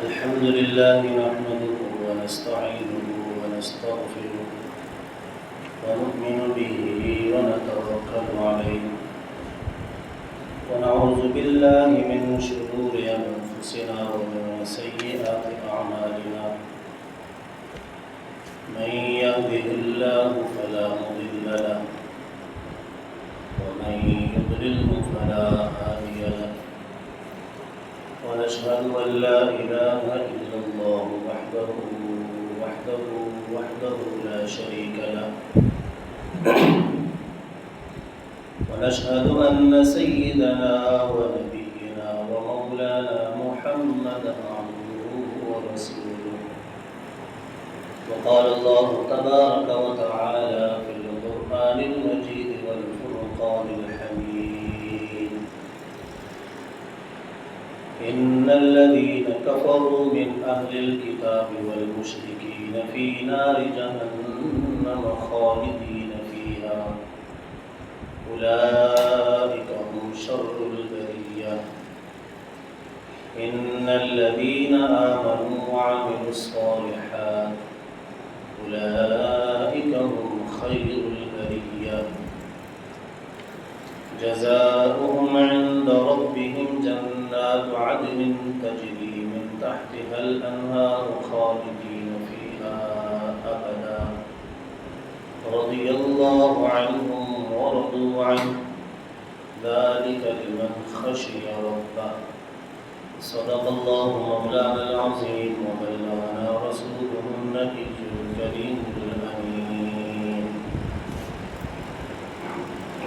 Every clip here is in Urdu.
الحمد لله نحمده ونستعينه ونستغفره ونؤمن به ونتوكل عليه ونعوذ بالله من شرور أنفسنا ومن سيئات أعمالنا من يهده الله فلا مضل له ومن يضلله فلا هادي له ونشهد أن لا إله إلا الله وحده لا شريك له ونشهد أن سيدنا ونبينا ومولانا محمدا عبده ورسوله وقال الله تبارك وتعالى في القرآن المجيد والفرقان الحميد إن الذين كفروا من أهل الكتاب والمشركين في نار جهنم خالدين فيها أولئك هم شر البرية إن الذين آمنوا وعملوا الصالحات أولئك هم خير البرية جزاؤهم عند ربهم جنات عدن تجري من تحتها الأنهار خالدين فيها أبدا رضي الله عنهم ورضوا عنه ذلك لمن خشي ربه صدق الله مولانا العظيم وبلغنا رسوله النبي الكريم الأمين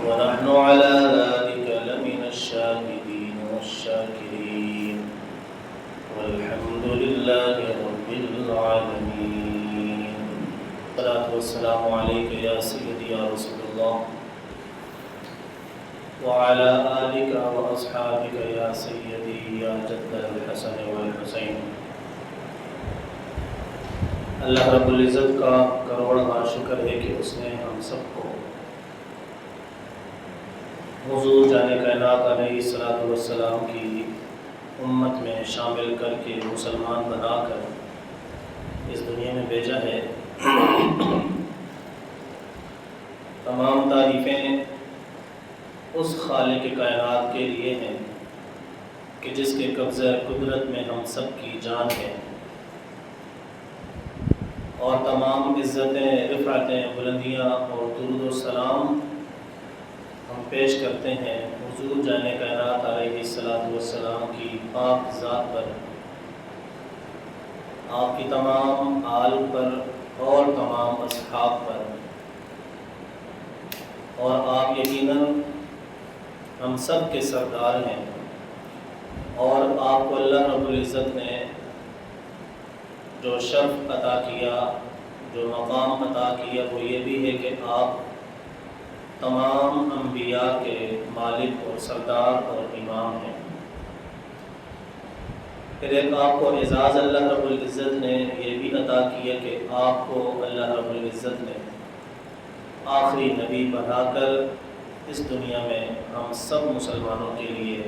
ونحن على ذلك لمن الشاهدين والشاكرين والحمد لله رب العالمين الصلاة والسلام عليك يا سيدي يا رسول الله وعلى آلك وأصحابك يا سيدي يا جد الحسن والحسين اللہ رب العزت کا کروڑواں شکر ہے کہ اس نے ہم سب کو حضور جان کائنات علیہ الصلوۃ والسلام کی امت میں شامل کر کے مسلمان بنا کر اس دنیا میں بھیجا ہے۔ تمام تعریفیں اس خالق کائنات کے لیے ہیں کہ جس کے قبضہ قدرت میں ہم سب کی جان ہے، اور تمام عزتیں، رفعتیں، بلندیاں اور درود و سلام ہم پیش کرتے ہیں حضور جان کائنات علیہ الصلوۃ والسلام کی پاک ذات پر، آپ کی تمام آل پر اور تمام اصحاب پر، اور آپ یقیناً ہم سب کے سردار ہیں، اور آپ کو اللہ رب العزت نے جو شرف عطا کیا، جو مقام عطا کیا، وہ یہ بھی ہے کہ آپ تمام انبیاء کے مالک اور سردار اور امام ہیں۔ پھر ایک آپ کو اعزاز اللہ رب العزت نے یہ بھی عطا کیا کہ آپ کو اللہ رب العزت نے آخری نبی بنا کر اس دنیا میں ہم سب مسلمانوں کے لیے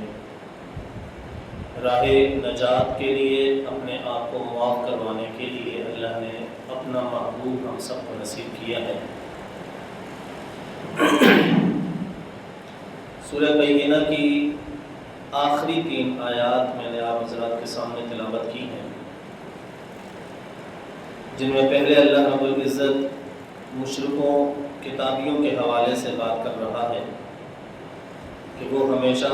راہ نجات کے لیے، اپنے آپ کو معاف کروانے کے لیے اللہ نے اپنا محبوب ہم سب کو نصیب کیا ہے۔ سورہ بینہ کی آخری 3 آیات میں نے آپ حضرات کے سامنے تلاوت کی ہیں، جن میں پہلے اللہ رب العزت مشرکوں، کتابیوں کے حوالے سے بات کر رہا ہے کہ وہ ہمیشہ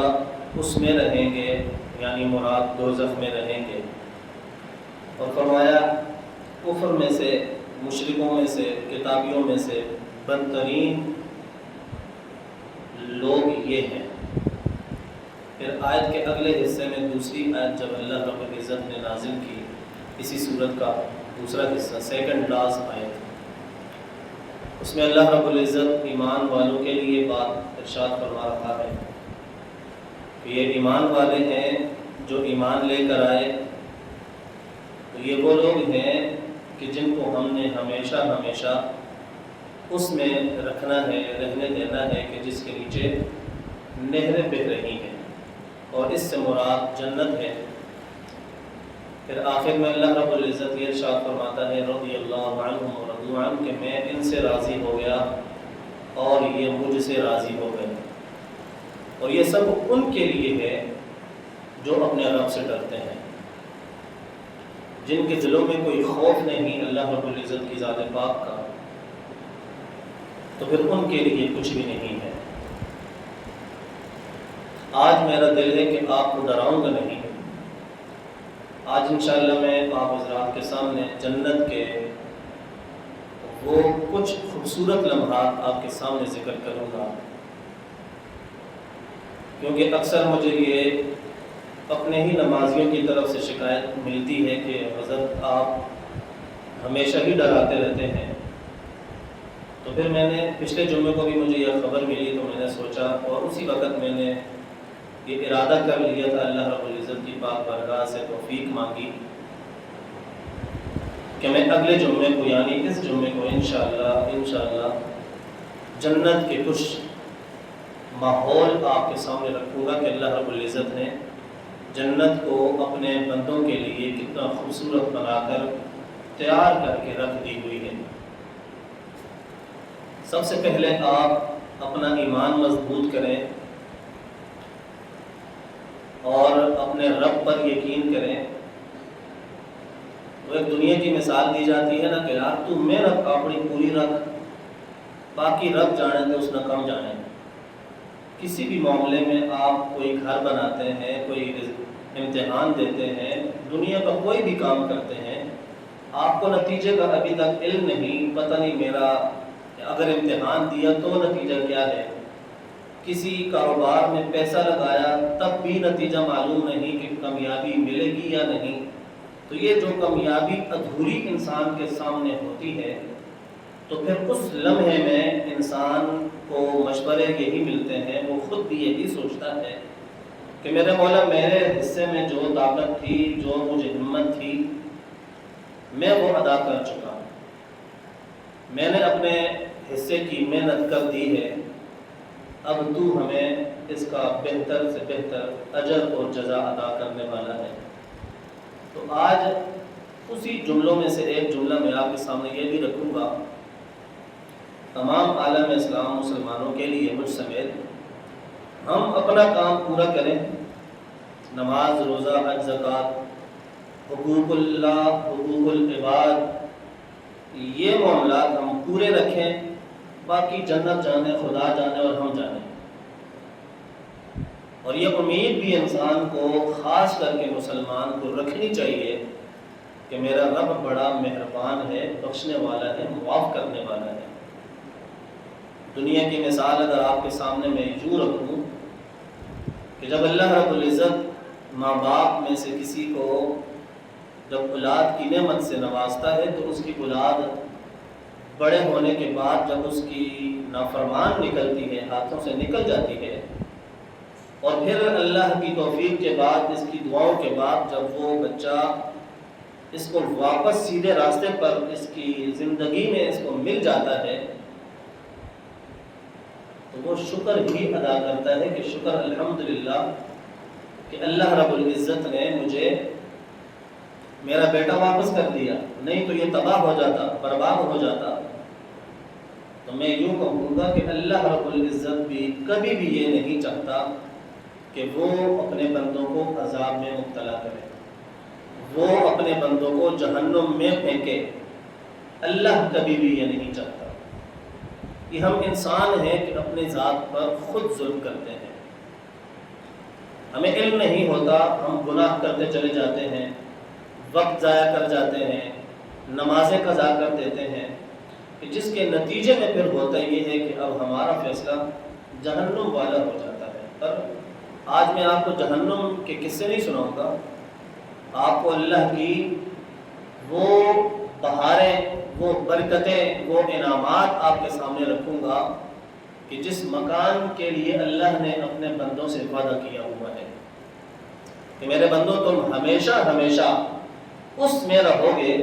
اس میں رہیں گے، یعنی مراد دوزخ میں رہیں گے، اور فرمایا کفر میں سے، مشرکوں میں سے، کتابیوں میں سے بدترین لوگ یہ ہیں۔ پھر آیت کے اگلے حصے میں دوسری آیت جب اللہ رب العزت نے نازل کی، اسی صورت کا دوسرا حصہ، سیکنڈ لاسٹ آیت، اس میں اللہ رب العزت ایمان والوں کے لیے بات ارشاد فرما رہا ہے کہ یہ ایمان والے ہیں جو ایمان لے کر آئے، تو یہ وہ لوگ ہیں کہ جن کو ہم نے ہمیشہ ہمیشہ اس میں رکھنا ہے، رہنے دینا ہے کہ جس کے نیچے نہریں بہہ رہی ہیں، اور اس سے مراد جنت ہے۔ پھر آخر میں اللہ رب العزت یہ ارشاد فرماتا ہے رضی اللہ عنہم ورضوا عنہ کہ میں ان سے راضی ہو گیا اور یہ مجھ سے راضی ہو گئے. اور یہ سب ان کے لیے ہے جو اپنے رب سے ڈرتے ہیں، جن کے دلوں میں کوئی خوف نہیں اللہ رب العزت کی ذات پاک کا، تو پھر ان کے لیے کچھ بھی نہیں ہے. آج میرا دل ہے کہ آپ کو ڈراؤں گا نہیں. آج انشاءاللہ میں آپ حضرات کے سامنے جنت کے وہ کچھ خوبصورت لمحات آپ کے سامنے ذکر کروں گا، کیونکہ اکثر مجھے یہ اپنے ہی نمازیوں کی طرف سے شکایت ملتی ہے کہ حضرت آپ ہمیشہ ہی ڈراتے رہتے ہیں. تو پھر میں نے پچھلے جمعے کو بھی مجھے یہ خبر ملی تو میں نے سوچا اور اسی وقت میں نے یہ ارادہ کر لیا تھا، اللہ رب العزت کی پاک بارگاہ سے توفیق مانگی کہ میں اگلے جمعے کو یعنی اس جمعے کو انشاءاللہ جنت کے کچھ ماحول آپ کے سامنے رکھوں گا کہ اللہ رب العزت نے جنت کو اپنے بندوں کے لیے کتنا خوبصورت بنا کر تیار کر کے رکھ دی ہوئی ہے. سب سے پہلے آپ اپنا ایمان مضبوط کریں اور اپنے رب پر یقین کریں. وہ ایک دنیا کی مثال دی جاتی ہے نا کہ یار تو محنت اپنی پوری رکھ، باقی رب جانے تو اس نے کم جانے. کسی بھی معاملے میں آپ کوئی گھر بناتے ہیں، کوئی امتحان دیتے ہیں، دنیا کا کوئی بھی کام کرتے ہیں، آپ کو نتیجے کا ابھی تک علم نہیں، پتہ نہیں میرا اگر امتحان دیا تو نتیجہ کیا ہے. کسی کاروبار میں پیسہ لگایا تب بھی نتیجہ معلوم نہیں کہ کامیابی ملے گی یا نہیں. تو یہ جو کامیابی ادھوری انسان کے سامنے ہوتی ہے تو پھر اس لمحے میں انسان کو مشورے یہی ملتے ہیں، وہ خود بھی یہی سوچتا ہے کہ میرے مولا میرے حصے میں جو طاقت تھی، جو مجھے ہمت تھی، میں وہ ادا کر چکا ہوں. میں نے اپنے حصے کی محنت کر دی ہے، اب تو ہمیں اس کا بہتر سے بہتر اجر اور جزا ادا کرنے والا ہے. تو آج اسی جملوں میں سے ایک جملہ میں آپ کے سامنے یہ بھی رکھوں گا، تمام عالم اسلام مسلمانوں کے لیے مجھ سمیت ہم اپنا کام پورا کریں. نماز، روزہ، حج، زکوٰۃ، حقوق اللہ، حقوق العباد، یہ معاملات ہم پورے رکھیں. باقی جنت جانے، خدا جانے اور ہم جانے. اور یہ امید بھی انسان کو، خاص کر کے مسلمان کو رکھنی چاہیے کہ میرا رب بڑا مہربان ہے، بخشنے والا ہے، معاف کرنے والا ہے. دنیا کی مثال اگر آپ کے سامنے میں یوں رکھوں کہ جب اللہ رب العزت ماں باپ میں سے کسی کو جب اولاد کی نعمت سے نوازتا ہے تو اس کی اولاد بڑے ہونے کے بعد جب اس کی نافرمان نکلتی ہے، ہاتھوں سے نکل جاتی ہے، اور پھر اللہ کی توفیق کے بعد، اس کی دعاؤں کے بعد جب وہ بچہ اس کو واپس سیدھے راستے پر اس کی زندگی میں اس کو مل جاتا ہے تو وہ شکر ہی ادا کرتا ہے کہ شکر الحمدللہ کہ اللہ رب العزت نے مجھے میرا بیٹا واپس کر دیا، نہیں تو یہ تباہ ہو جاتا، برباد ہو جاتا. تو میں یوں کہوں گا کہ اللہ رب العزت بھی کبھی بھی یہ نہیں چاہتا کہ وہ اپنے بندوں کو عذاب میں مبتلا کرے، وہ اپنے بندوں کو جہنم میں پھینکے. اللہ کبھی بھی یہ نہیں چاہتا. کہ ہم انسان ہیں کہ اپنی ذات پر خود ظلم کرتے ہیں. ہمیں علم نہیں ہوتا، ہم گناہ کرتے چلے جاتے ہیں، وقت ضائع کر جاتے ہیں، نمازیں قضا کر دیتے ہیں، کہ جس کے نتیجے میں پھر ہوتا یہ ہے کہ اب ہمارا فیصلہ جہنم والا ہو جاتا ہے. پر آج میں آپ کو جہنم کے قصے نہیں سناؤں گا، آپ کو اللہ کی وہ بہاریں، وہ برکتیں، وہ انعامات آپ کے سامنے رکھوں گا کہ جس مکان کے لیے اللہ نے اپنے بندوں سے وعدہ کیا ہوا ہے کہ میرے بندوں تم ہمیشہ ہمیشہ اس میں رہو گے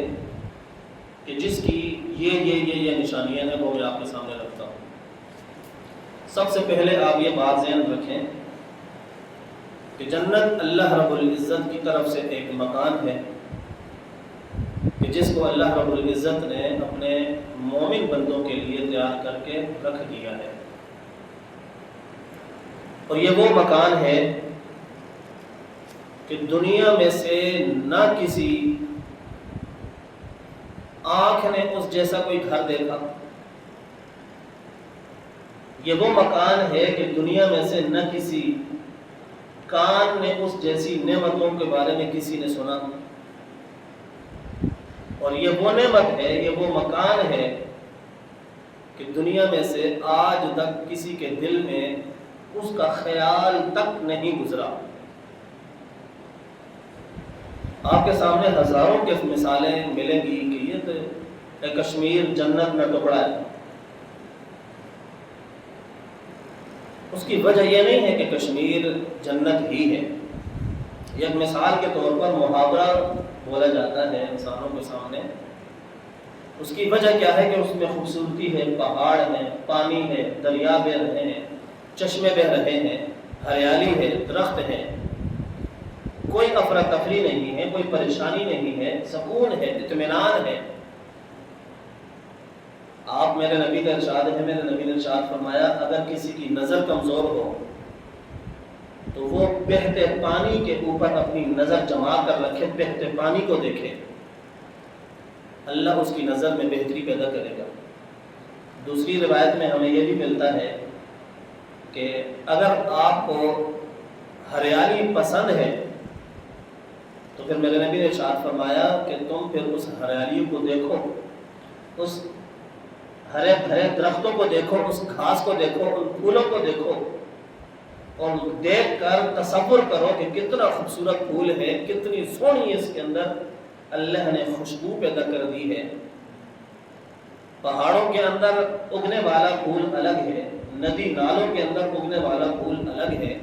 کہ جس کی یہ نشانیاں ہیں وہ میں آپ کے سامنے رکھتا ہوں. سب سے پہلے آپ یہ بات ذہن رکھیں کہ جنت اللہ رب العزت کی طرف سے ایک مکان ہے کہ جس کو اللہ رب العزت نے اپنے مومن بندوں کے لیے تیار کر کے رکھ دیا ہے، اور یہ وہ مکان ہے کہ دنیا میں سے نہ کسی آنکھ نے اس جیسا کوئی گھر دیکھا، یہ وہ مکان ہے کہ دنیا میں سے نہ کسی کان نے اس جیسی نعمتوں کے بارے میں کسی نے سنا، اور یہ وہ نعمت ہے، یہ وہ مکان ہے کہ دنیا میں سے آج تک کسی کے دل میں اس کا خیال تک نہیں گزرا۔ آپ کے سامنے ہزاروں کی مثالیں ملیں گی کہ یہ تو کشمیر جنت میں ٹکڑا ہے۔ اس کی وجہ یہ نہیں ہے کہ کشمیر جنت ہی ہے، ایک مثال کے طور پر محاورہ بولا جاتا ہے انسانوں کے سامنے، اس کی وجہ کیا ہے کہ اس میں خوبصورتی ہے، پہاڑ ہیں، پانی ہے، دریا بہہ رہے ہیں، چشمے بہہ رہے ہیں، ہریالی ہے، درخت ہے، کوئی افراتفری نہیں ہے، کوئی پریشانی نہیں ہے، سکون ہے، اطمینان ہے۔ آپ میرے نبی کا ارشاد ہے، میرے نبی نے ارشاد فرمایا اگر کسی کی نظر کمزور ہو تو وہ بہتے پانی کے اوپر اپنی نظر جما کر رکھے، بہتے پانی کو دیکھے، اللہ اس کی نظر میں بہتری پیدا کرے گا۔ دوسری روایت میں ہمیں یہ بھی ملتا ہے کہ اگر آپ کو ہریالی پسند ہے تو پھر میرے نبی نے ارشاد فرمایا کہ تم پھر اس ہریالی کو دیکھو، اس ہرے بھرے درختوں کو دیکھو، اس گھاس کو دیکھو، ان پھولوں کو دیکھو، اور دیکھ کر تصور کرو کہ کتنا خوبصورت پھول ہے، کتنی سونی اس کے اندر اللہ نے خوشبو پیدا کر دی ہے۔ پہاڑوں کے اندر اگنے والا پھول الگ ہے، ندی نالوں کے اندر اگنے والا پھول الگ ہے،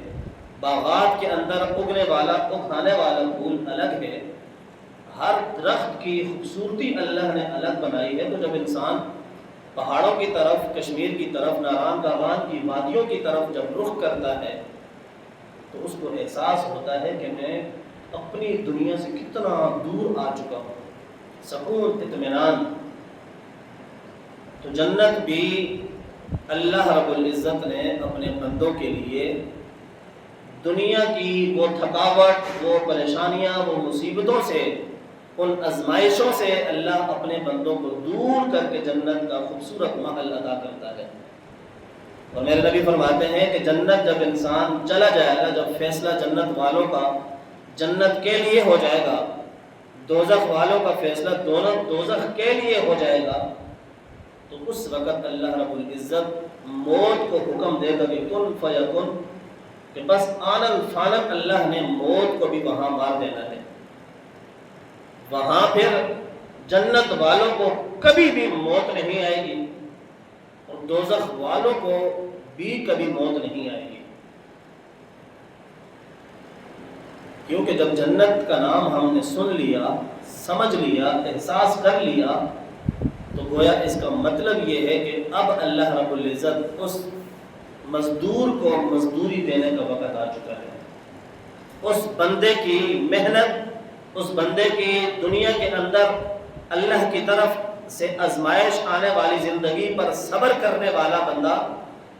باغات کے اندر اگنے والا اگانے والا پھول الگ ہے، ہر درخت کی خوبصورتی اللہ نے الگ بنائی ہے۔ تو جب انسان پہاڑوں کی طرف، کشمیر کی طرف، ناران کاوان کی وادیوں کی طرف جب رخ کرتا ہے تو اس کو احساس ہوتا ہے کہ میں اپنی دنیا سے کتنا دور آ چکا ہوں، سکون، اطمینان۔ تو جنت بھی اللہ رب العزت نے اپنے بندوں کے لیے دنیا کی وہ تھکاوٹ، وہ پریشانیاں، وہ مصیبتوں سے، ان آزمائشوں سے اللہ اپنے بندوں کو دور کر کے جنت کا خوبصورت محل عطا کرتا ہے۔ اور میرے نبی فرماتے ہیں کہ جنت جب انسان چلا جائے گا، جب فیصلہ جنت والوں کا جنت کے لیے ہو جائے گا، دوزخ والوں کا فیصلہ دونوں دوزخ کے لیے ہو جائے گا، تو اس وقت اللہ رب العزت موت کو حکم دے گا کہ کن فیکن، کہ بس آنن فانن اللہ نے موت کو بھی وہاں مار دینا ہے۔ وہاں پھر جنت والوں کو کبھی بھی موت نہیں آئے گی، اور دوزخ والوں کو بھی کبھی موت نہیں آئے گی، کیونکہ جب جنت کا نام ہم نے سن لیا، سمجھ لیا، احساس کر لیا، تو گویا اس کا مطلب یہ ہے کہ اب اللہ رب العزت اس مزدور کو مزدوری دینے کا وقت آ چکا ہے۔ اس بندے کی محنت، اس بندے کی دنیا کے اندر اللہ کی طرف سے آزمائش آنے والی زندگی پر صبر کرنے والا بندہ،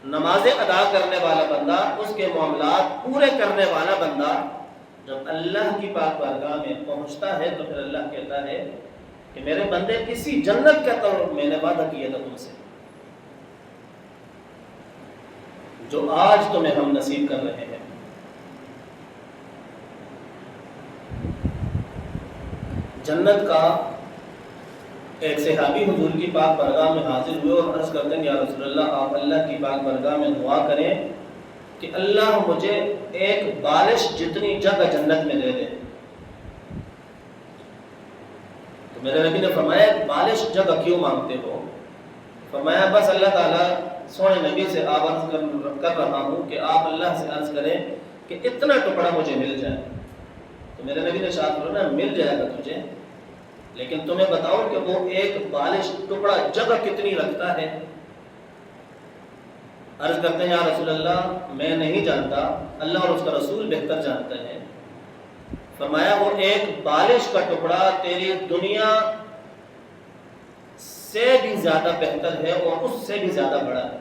نمازیں ادا کرنے والا بندہ، اس کے معاملات پورے کرنے والا بندہ جب اللہ کی پاک بارگاہ میں پہنچتا ہے تو پھر اللہ کہتا ہے کہ میرے بندے کسی جنت کا تو میں نے وعدہ کیا تھا تم سے، جو آج تمہیں ہم نصیب کر رہے ہیں۔ جنت کا ایک صحابی حضور کی پاک بارگاہ میں حاضر ہوئے اور عرض کرتے ہیں یا رسول اللہ، آپ اللہ کی پاک بارگاہ میں دعا کریں کہ اللہ مجھے ایک بارش جتنی جگہ جنت میں دے دے۔ تو میرے نبی نے فرمایا بارش جگہ کیوں مانگتے ہو؟ فرمایا بس اللہ تعالیٰ سونے نبی سے آپ عرض کر رہا ہوں کہ آپ اللہ سے عرض کریں کہ اتنا ٹکڑا مجھے مل جائے۔ تو میرے نبی نے ارشاد فرمایا مل جائے گا تجھے، لیکن تمہیں بتاؤ کہ وہ ایک بالش ٹکڑا جگہ کتنی رکھتا ہے؟ عرض کرتے ہیں یا رسول اللہ میں نہیں جانتا، اللہ اور اس کا رسول بہتر جانتے ہیں۔ فرمایا وہ ایک بالش کا ٹکڑا تیری دنیا سے بھی زیادہ بہتر ہے اور اس سے بھی زیادہ بڑا ہے.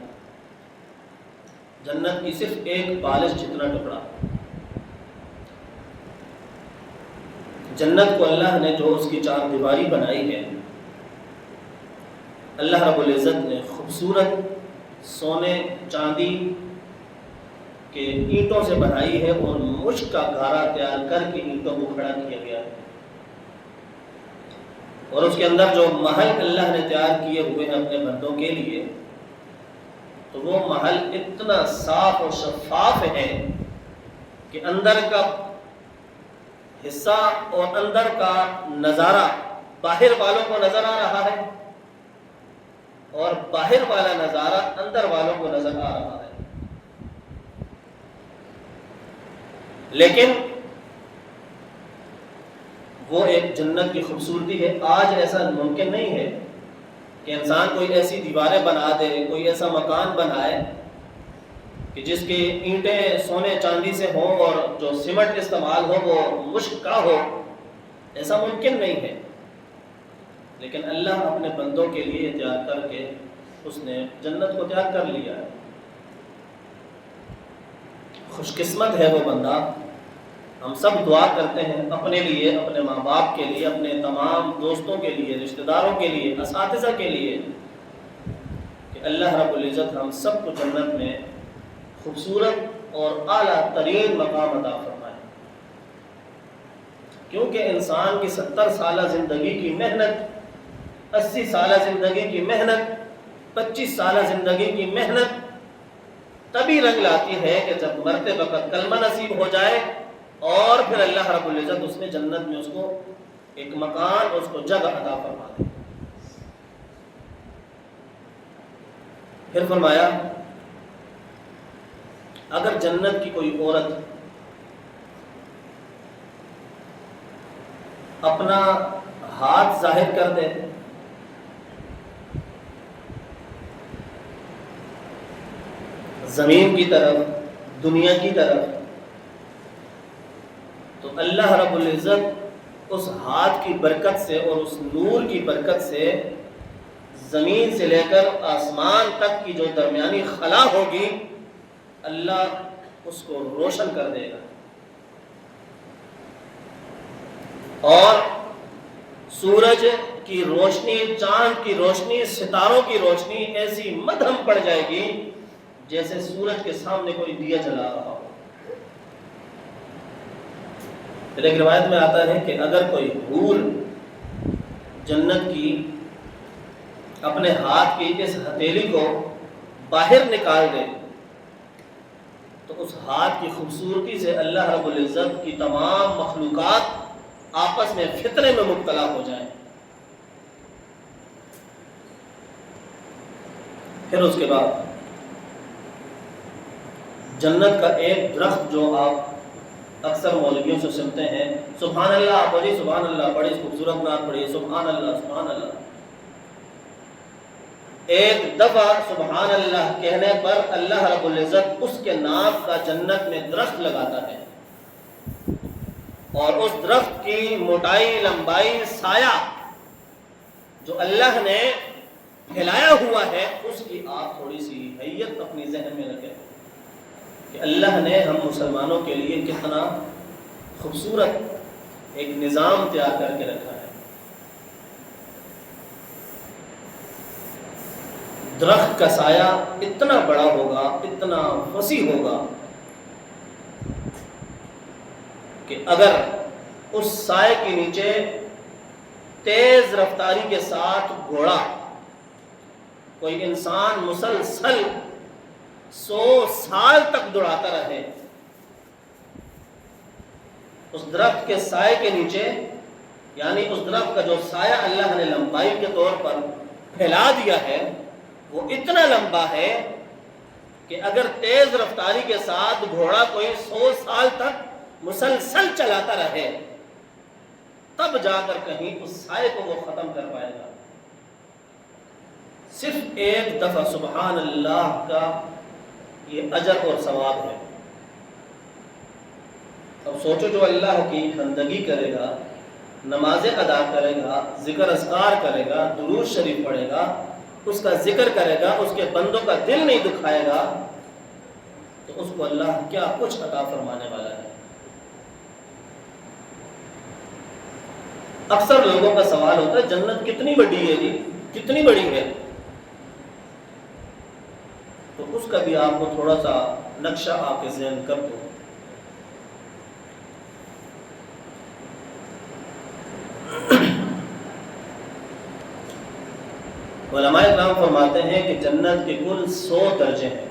جنت کی صرف ایک بالش جتنا ٹکڑا. جنت کو اللہ نے جو اس کی چار دیواری بنائی ہے، اللہ رب العزت نے خوبصورت سونے چاندی کے اینٹوں سے بنائی ہے اور مشک کا گھارا تیار کر کے اینٹوں کو کھڑا کیا گیا ہے. اور اس کے اندر جو محل اللہ نے تیار کیے ہوئے ہیں اپنے بندوں کے لیے، تو وہ محل اتنا صاف اور شفاف ہے کہ اندر کا حصہ اور اندر کا نظارہ باہر والوں کو نظر آ رہا ہے اور باہر والا نظارہ اندر والوں کو نظر آ رہا ہے. لیکن وہ ایک جنت کی خوبصورتی ہے. آج ایسا ممکن نہیں ہے کہ انسان کوئی ایسی دیواریں بنا دے، کوئی ایسا مکان بنائے کہ جس کی اینٹیں سونے چاندی سے ہوں اور جو سیمنٹ استعمال ہو وہ مشک کا ہو. ایسا ممکن نہیں ہے. لیکن اللہ اپنے بندوں کے لیے تیار کر کے اس نے جنت کو تیار کر لیا ہے. خوش قسمت ہے وہ بندہ. ہم سب دعا کرتے ہیں اپنے لیے، اپنے ماں باپ کے لیے، اپنے تمام دوستوں کے لیے، رشتہ داروں کے لیے، اساتذہ کے لیے کہ اللہ رب العزت ہم سب کو جنت میں خوبصورت اور اعلیٰ ترین مقام عطا فرمائے. کیونکہ انسان کی 70 سالہ زندگی کی محنت، 80 سالہ زندگی کی محنت، 25 سالہ زندگی کی محنت تبھی رنگ لاتی ہے کہ جب مرتے وقت کلمہ نصیب ہو جائے اور پھر اللہ رب العزت اس نے جنت میں اس کو ایک مکان، اس کو جگہ عطا فرما دے. پھر فرمایا اگر جنت کی کوئی عورت اپنا ہاتھ ظاہر کر دے، زمین کی طرف، دنیا کی طرف، تو اللہ رب العزت اس ہاتھ کی برکت سے اور اس نور کی برکت سے زمین سے لے کر آسمان تک کی جو درمیانی خلا ہوگی اللہ اس کو روشن کر دے گا. اور سورج کی روشنی، چاند کی روشنی، ستاروں کی روشنی ایسی مدھم پڑ جائے گی جیسے سورج کے سامنے کوئی دیا جلا رہا ہو. پھر ایک روایت میں آتا ہے کہ اگر کوئی حور جنت کی اپنے ہاتھ کی اس ہتھیلی کو باہر نکال دے تو اس ہاتھ کی خوبصورتی سے اللہ رب العزت کی تمام مخلوقات آپس میں فتنے میں مبتلا ہو جائیں. پھر اس کے بعد جنت کا ایک درخت جو آپ اکثر مولویوں سے سنتے ہیں، سبحان اللہ پڑھی، سبحان اللہ پڑھی، خوبصورت نعت پڑھی، سبحان اللہ سبحان اللہ. ایک دفعہ سبحان اللہ کہنے پر اللہ رب العزت اس کے نام کا جنت میں درخت لگاتا ہے اور اس درخت کی موٹائی، لمبائی، سایہ جو اللہ نے پھیلایا ہوا ہے اس کی آپ تھوڑی سی حیت اپنی ذہن میں رکھیں کہ اللہ نے ہم مسلمانوں کے لیے کتنا خوبصورت ایک نظام تیار کر کے رکھا ہے. درخت کا سایہ اتنا بڑا ہوگا، اتنا وسیع ہوگا کہ اگر اس سائے کے نیچے تیز رفتاری کے ساتھ گھوڑا کوئی انسان مسلسل 100 سال تک دوڑاتا رہے، اس درخت کے سائے کے نیچے، یعنی اس درخت کا جو سایہ اللہ نے لمبائی کے طور پر پھیلا دیا ہے وہ اتنا لمبا ہے کہ اگر تیز رفتاری کے ساتھ گھوڑا کوئی 100 سال تک مسلسل چلاتا رہے تب جا کر کہیں اس سائے کو وہ ختم کر پائے گا. صرف ایک دفعہ سبحان اللہ کا یہ اجر اور ثواب ہے. اب سوچو جو اللہ کی بندگی کرے گا، نمازیں ادا کرے گا، ذکر اذکار کرے گا، درود شریف پڑھے گا، اس کا ذکر کرے گا، اس کے بندوں کا دل نہیں دکھائے گا، تو اس کو اللہ کیا کچھ عطا فرمانے والا ہے۔ اکثر لوگوں کا سوال ہوتا ہے جنت کتنی بڑی ہے جی، کتنی بڑی ہے؟ تو اس کا بھی آپ کو تھوڑا سا نقشہ آپ کے ذہن کر دو۔ علماء کرام فرماتے ہیں کہ جنت کے کل 100 درجے ہیں،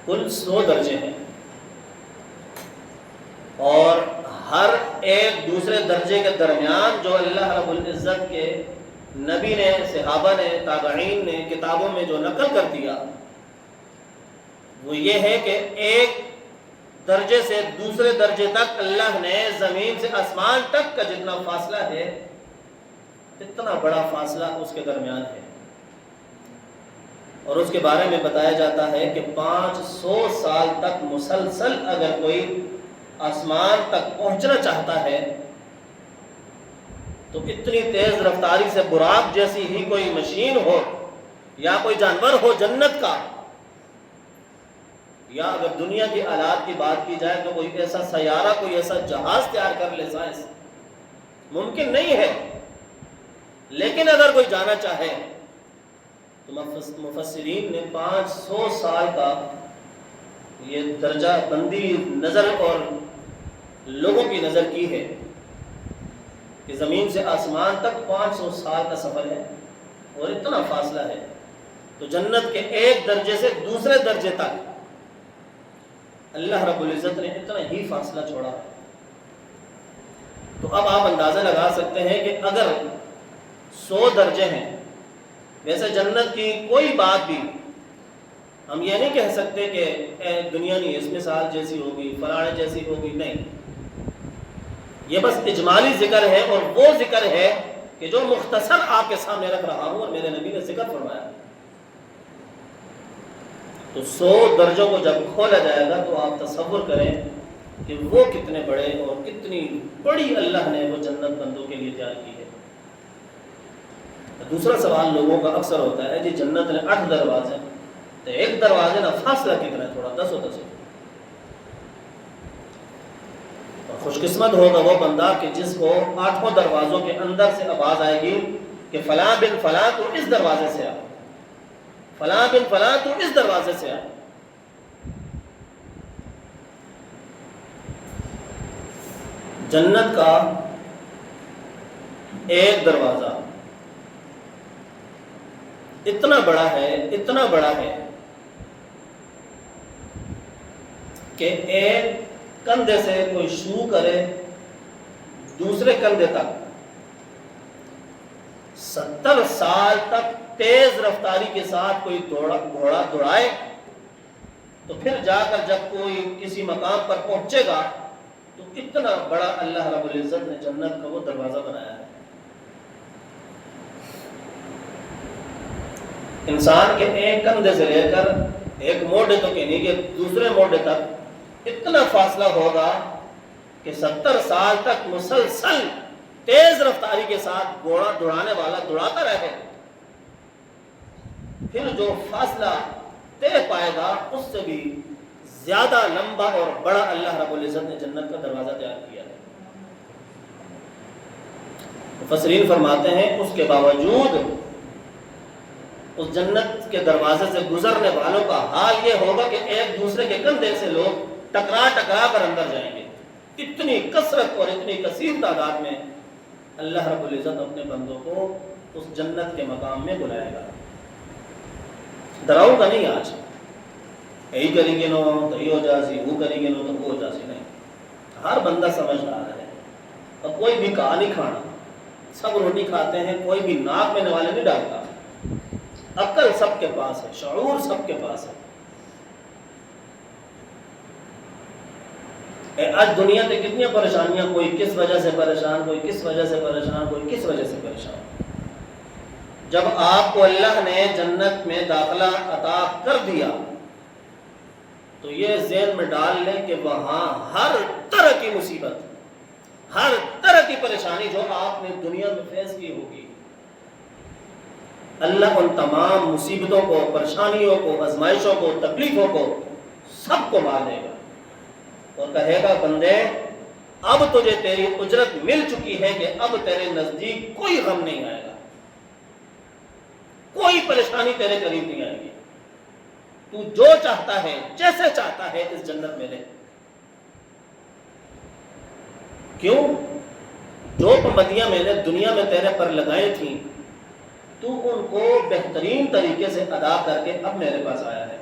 کل 100 درجے ہیں، اور ہر ایک دوسرے درجے کے درمیان جو اللہ رب العزت کے نبی نے، صحابہ نے، تابعین نے کتابوں میں جو نقل کر دیا وہ یہ ہے کہ ایک درجے سے دوسرے درجے تک اللہ نے زمین سے آسمان تک کا جتنا فاصلہ ہے، اتنا بڑا فاصلہ اس کے درمیان ہے، اور اس کے بارے میں بتایا جاتا ہے کہ 500 سال تک مسلسل اگر کوئی آسمان تک پہنچنا چاہتا ہے تو اتنی تیز رفتاری سے براق جیسی ہی کوئی مشین ہو یا کوئی جانور ہو جنت کا، یا اگر دنیا کی آلات کی بات کی جائے تو کوئی ایسا سیارہ، کوئی ایسا جہاز تیار کر لے سائنس، ممکن نہیں ہے، لیکن اگر کوئی جانا چاہے تو مفسرین نے 500 سال کا یہ درجہ بندی نظر اور لوگوں کی نظر کی ہے کہ زمین سے آسمان تک 500 سال کا سفر ہے اور اتنا فاصلہ ہے، تو جنت کے ایک درجے سے دوسرے درجے تک اللہ رب العزت نے اتنا ہی فاصلہ چھوڑا ہے۔ تو اب آپ اندازہ لگا سکتے ہیں کہ اگر 100 درجے ہیں، ویسے جنت کی کوئی بات بھی ہم یہ نہیں کہہ سکتے کہ دنیا نہیں اس مثال جیسی ہوگی، فلاں جیسی ہوگی، نہیں، یہ بس اجمالی ذکر ہے، اور وہ ذکر ہے کہ جو مختصر آپ کے سامنے رکھ رہا ہوں اور میرے نبی نے ذکر فرمایا۔ تو 100 درجوں کو جب کھولا جائے گا تو آپ تصور کریں کہ وہ کتنے بڑے اور کتنی بڑی اللہ نے وہ جنت بندوں کے لیے تیار کی ہے۔ دوسرا سوال لوگوں کا اکثر ہوتا ہے جی جنت نے 8 دروازے، تو ایک دروازے کا فاصلہ کتنا ہے؟ تھوڑا 10 و 10۔ خوش قسمت ہوگا وہ بندہ کہ جس کو 8 دروازوں کے اندر سے آواز آئے گی کہ فلاں بن فلاں تو اس دروازے سے آ، فلاں بن فلاں تو اس دروازے سے آ۔ جنت کا ایک دروازہ اتنا بڑا ہے، اتنا بڑا ہے کہ ایک کندھے سے کوئی شروع کرے دوسرے کندھے تک 70 سال تک تیز رفتاری کے ساتھ کوئی گھوڑا دوڑائے تو پھر جا کر جب کوئی کسی مقام پر پہنچے گا تو اتنا بڑا اللہ رب العزت نے جنت کا وہ دروازہ بنایا ہے۔ انسان کے ایک کندھے سے لے کر ایک موڑے تو کہنے کہ دوسرے موڑے تک اتنا فاصلہ ہوگا کہ 70 سال تک مسلسل تیز رفتاری کے ساتھ گھوڑا دوڑانے والا دوڑاتا رہے، پھر جو فاصلہ طے پائے گا اس سے بھی زیادہ لمبا اور بڑا اللہ رب العزت نے جنت کا دروازہ تیار کیا ہے۔ مفسرین فرماتے ہیں اس کے باوجود اس جنت کے دروازے سے گزرنے والوں کا حال یہ ہوگا کہ ایک دوسرے کے کندھے سے لوگ ٹکرا کر اندر جائیں گے۔ اتنی کثرت اور اتنی کثیر تعداد میں اللہ رب العزت اپنے بندوں کو اس جنت کے مقام میں بلائے گا۔ ڈراؤ گا نہیں آج یہی کریں گے نو تو یہ ہو جاسی، وہ کریں گے نو تو وہ ہو جاسی، نہیں، ہر بندہ سمجھ رہا ہے۔ اور کوئی بھی کہا نہیں کھانا، سب روٹی کھاتے ہیں، کوئی بھی ناک میں نوالے نہیں ڈالتا، عقل سب کے پاس ہے، شعور سب کے پاس ہے۔ آج دنیا میں کتنی پریشانیاں، کوئی کس وجہ سے پریشان، کوئی کس وجہ سے پریشان، کوئی کس وجہ سے پریشان۔ جب آپ کو اللہ نے جنت میں داخلہ عطا کر دیا تو یہ ذہن میں ڈال لیں کہ وہاں ہر طرح کی مصیبت، ہر طرح کی پریشانی جو آپ نے دنیا میں فیس کی ہوگی، اللہ ان تمام مصیبتوں کو، پریشانیوں کو، آزمائشوں کو، تکلیفوں کو سب کو مار دے گا اور کہے گا بندے اب تجھے تیری اجرت مل چکی ہے کہ اب تیرے نزدیک کوئی غم نہیں آئے گا، کوئی پریشانی تیرے قریب نہیں آئے گی، تو جو چاہتا ہے جیسے چاہتا ہے اس جنت میں رہ۔ کیوں؟ جو پابندیاں میں نے دنیا میں تیرے پر لگائی تھیں تو ان کو بہترین طریقے سے ادا کر کے اب میرے پاس آیا ہے،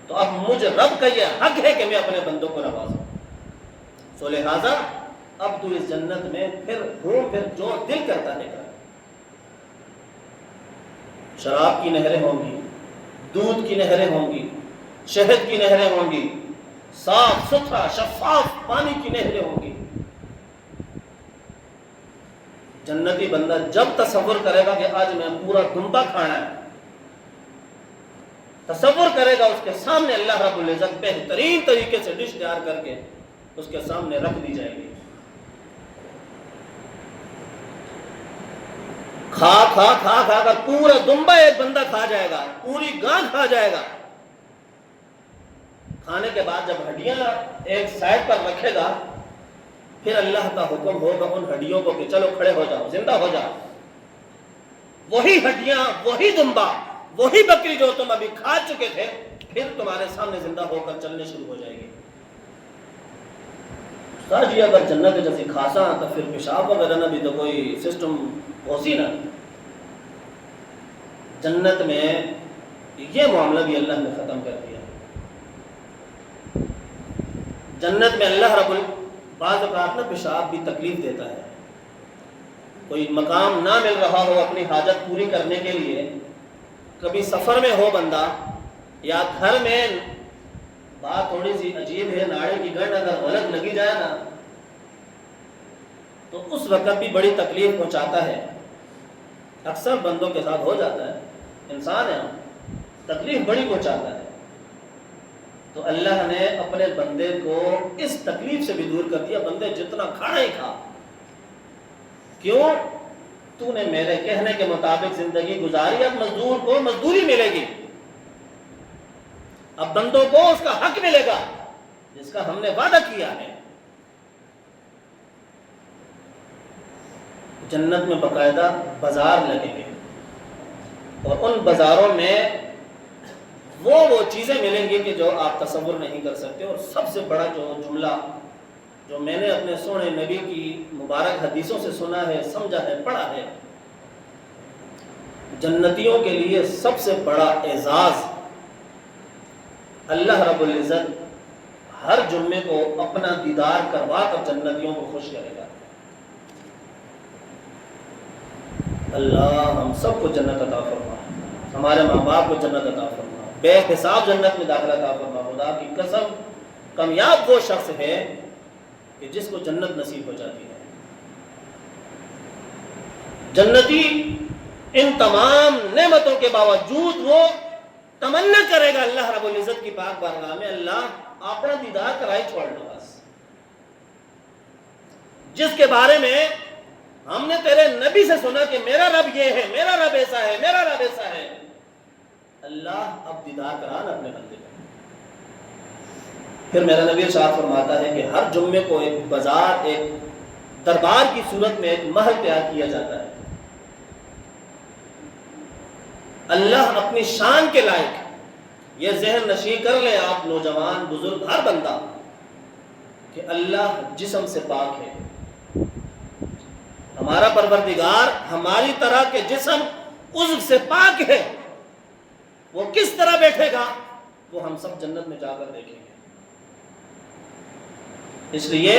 تو اب مجھ رب کا یہ حق ہے کہ میں اپنے بندوں کو نوازوں، سو لہذا اب تو اس جنت میں پھر گھوم پھر جو دل کرتا ہے کر۔ شراب کی نہریں ہوں گی، دودھ کی نہریں ہوں گی، شہد کی نہریں ہوں گی، صاف ستھرا شفاف پانی کی نہریں ہوں گی۔ جنتی بندہ جب تصور کرے گا کہ آج میں پورا دمبا کھانا ہے، تصور کرے گا اس کے سامنے اللہ رب العزت بہترین طریقے سے ڈش تیار کر کے اس کے سامنے رکھ دی جائے گی۔ کھا کھا کھا کھا کر پورا دمبا ایک بندہ کھا جائے گا، پوری گاں کھا جائے گا۔ کھانے کے بعد جب ہڈیاں ایک سائڈ پر رکھے گا، پھر اللہ کا حکم ہوگا ان ہڈیوں کو کہ چلو کھڑے ہو جاؤ، زندہ ہو جاؤ۔ وہی ہڈیاں، وہی دمبا، وہی بکری جو تم ابھی کھا چکے تھے پھر تمہارے سامنے زندہ ہو کر چلنے شروع ہو جائے گی۔ جی اگر جنت جیسی کھاسا تو پھر پیشاب وغیرہ نہ بھی تو کوئی سسٹم ہو سی نا۔ جنت میں یہ معاملہ بھی اللہ نے ختم کر دیا۔ جنت میں اللہ رب بعض اوقات نا پیشاب بھی تکلیف دیتا ہے، کوئی مقام نہ مل رہا ہو اپنی حاجت پوری کرنے کے لیے، کبھی سفر میں ہو بندہ یا گھر میں بات تھوڑی سی عجیب ہے، ناڑے کی گنڈ اگر غلط لگی جائے نا تو اس وقت بھی بڑی تکلیف پہنچاتا ہے۔ اکثر بندوں کے ساتھ ہو جاتا ہے، انسان ہے، تکلیف بڑی پہنچاتا ہے۔ تو اللہ نے اپنے بندے کو اس تکلیف سے بھی دور کر دیا، بندے جتنا کھانا ہی کھا، کیوں؟ تو نے میرے کہنے کے مطابق زندگی گزاری، اب مزدور کو مزدوری ملے گی، اب بندوں کو اس کا حق ملے گا جس کا ہم نے وعدہ کیا ہے۔ جنت میں باقاعدہ بازار لگیں گے اور ان بازاروں میں وہ چیزیں ملیں گی کہ جو آپ تصور نہیں کر سکتے۔ اور سب سے بڑا جو جملہ جو میں نے اپنے سونے نبی کی مبارک حدیثوں سے سنا ہے، سمجھا ہے، پڑھا ہے، جنتیوں کے لیے سب سے بڑا اعزاز اللہ رب العزت ہر جمعے کو اپنا دیدار کروا کر جنتیوں کو خوش کرے گا۔ اللہ ہم سب کو جنت عطا فرما، ہمارے ماں باپ کو جنت عطا فرما، بے حساب جنت میں داخلہ عطا فرما۔ خدا کی قسم کامیاب وہ شخص ہے کہ جس کو جنت نصیب ہو جاتی ہے۔ جنتی ان تمام نعمتوں کے باوجود وہ تمنا کرے گا اللہ رب العزت کی پاک بارگاہ میں، اللہ اپنا دیدار کرائے چھوڑنا بس، جس کے بارے میں ہم نے تیرے نبی سے سنا کہ میرا رب یہ ہے، میرا رب ایسا ہے، میرا رب ایسا ہے۔ اللہ اب دیدار کرانا اپنے بندے کا۔ پھر میرا نبی ارشاد فرماتا ہے کہ ہر جمعے کو ایک بازار، ایک دربار کی صورت میں ایک محل تیار کیا جاتا ہے۔ اللہ اپنی شان کے لائق یہ ذہن نشین کر لیں آپ نوجوان بزرگ ہر بندہ کہ اللہ جسم سے پاک ہے، ہمارا پروردگار ہماری طرح کے جسم عضو سے پاک ہے۔ وہ کس طرح بیٹھے گا وہ ہم سب جنت میں جا کر دیکھیں گے۔ اس لیے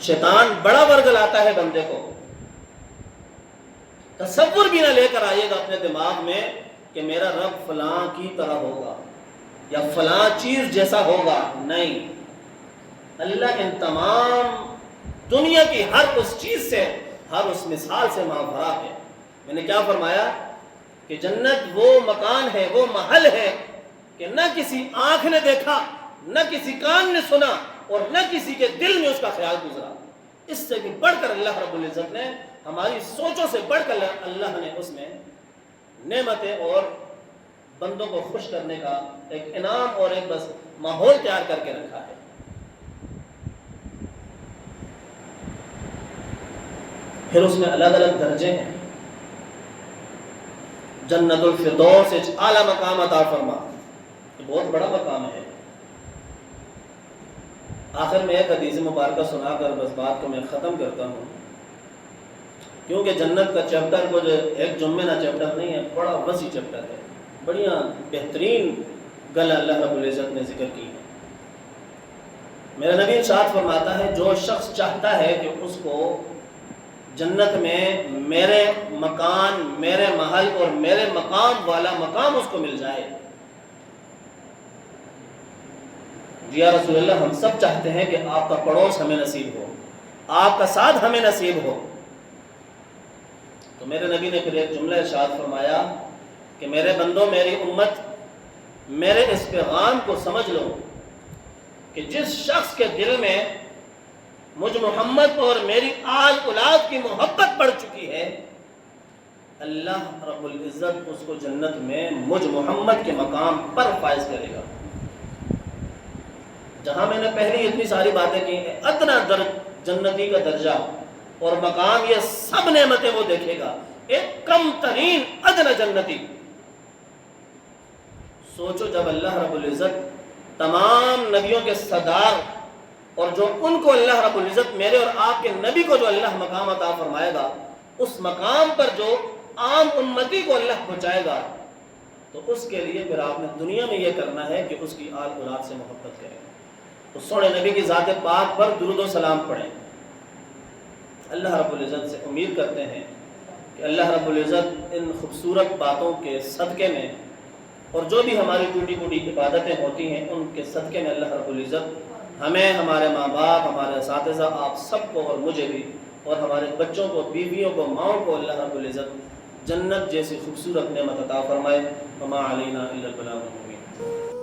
شیطان بڑا ورگلاتا ہے بندے کو، تصور بھی نہ لے کر آئیے گا اپنے دماغ میں کہ میرا رب فلاں کی طرح ہوگا یا فلاں چیز جیسا ہوگا، نہیں۔ اللہ ان تمام دنیا کی ہر اس چیز سے، ہر اس مثال سے مابرا ہے۔ میں نے کیا فرمایا کہ جنت وہ مکان ہے، وہ محل ہے کہ نہ کسی آنکھ نے دیکھا، نہ کسی کان نے سنا اور نہ کسی کے دل میں اس کا خیال گزرا۔ اس سے بھی بڑھ کر اللہ رب العزت نے، ہماری سوچوں سے بڑھ کر اللہ نے اس میں نعمتیں اور بندوں کو خوش کرنے کا ایک انعام اور ایک بس ماحول تیار کر کے رکھا ہے۔ پھر اس میں الگ الگ درجے ہیں۔ جنت الفردوس اعلیٰ مقام عطا فرما، یہ بہت بڑا مقام ہے۔ آخر میں ایک حدیث مبارکہ سنا کر بس بات کو میں ختم کرتا ہوں، کیونکہ جنت کا چیپٹر کو جو ایک جمعے نہ چیپٹر نہیں ہے، بڑا وسیع چیپٹر ہے، بڑی بہترین گل اللہ رب العزت نے ذکر کی ہے۔ میرا نبی ارشاد فرماتا ہے، جو شخص چاہتا ہے کہ اس کو جنت میں میرے مکان، میرے محل اور میرے مقام والا مقام اس کو مل جائے، یا رسول اللہ ہم سب چاہتے ہیں کہ آپ کا پڑوس ہمیں نصیب ہو، آپ کا ساتھ ہمیں نصیب ہو، تو میرے نبی نے پھر ایک جملہ ارشاد فرمایا کہ میرے بندوں، میری امت، میرے اس پیغام کو سمجھ لو کہ جس شخص کے دل میں مجھ محمد اور میری آل اولاد کی محبت پڑ چکی ہے، اللہ رب العزت اس کو جنت میں مجھ محمد کے مقام پر فائز کرے گا۔ جہاں میں نے پہلے اتنی ساری باتیں کی ہیں، ادنا جنتی کا درجہ اور مقام، یہ سب نعمتیں وہ دیکھے گا، ایک کم ترین ادنا جنتی۔ سوچو جب اللہ رب العزت تمام نبیوں کے سردار اور جو ان کو اللہ رب العزت میرے اور آپ کے نبی کو جو اللہ مقام عطا فرمائے گا، اس مقام پر جو عام امتی کو اللہ پہنچائے گا، تو اس کے لیے پھر آپ نے دنیا میں یہ کرنا ہے کہ اس کی آل اولاد سے محبت کریں، اس سونے نبی کی ذات پاک پر درود و سلام پڑھیں۔ اللہ رب العزت سے امید کرتے ہیں کہ اللہ رب العزت ان خوبصورت باتوں کے صدقے میں اور جو بھی ہماری ٹوٹی پھوٹی عبادتیں ہوتی ہیں ان کے صدقے میں اللہ رب العزت ہمیں، ہمارے ماں باپ، ہمارے اساتذہ، آپ سب کو اور مجھے بھی، اور ہمارے بچوں کو، بیویوں کو، ماؤں کو اللہ رب العزت جنت جیسی خوبصورت نعمت عطا فرمائے۔ وما علینا الا البلاغ المبین۔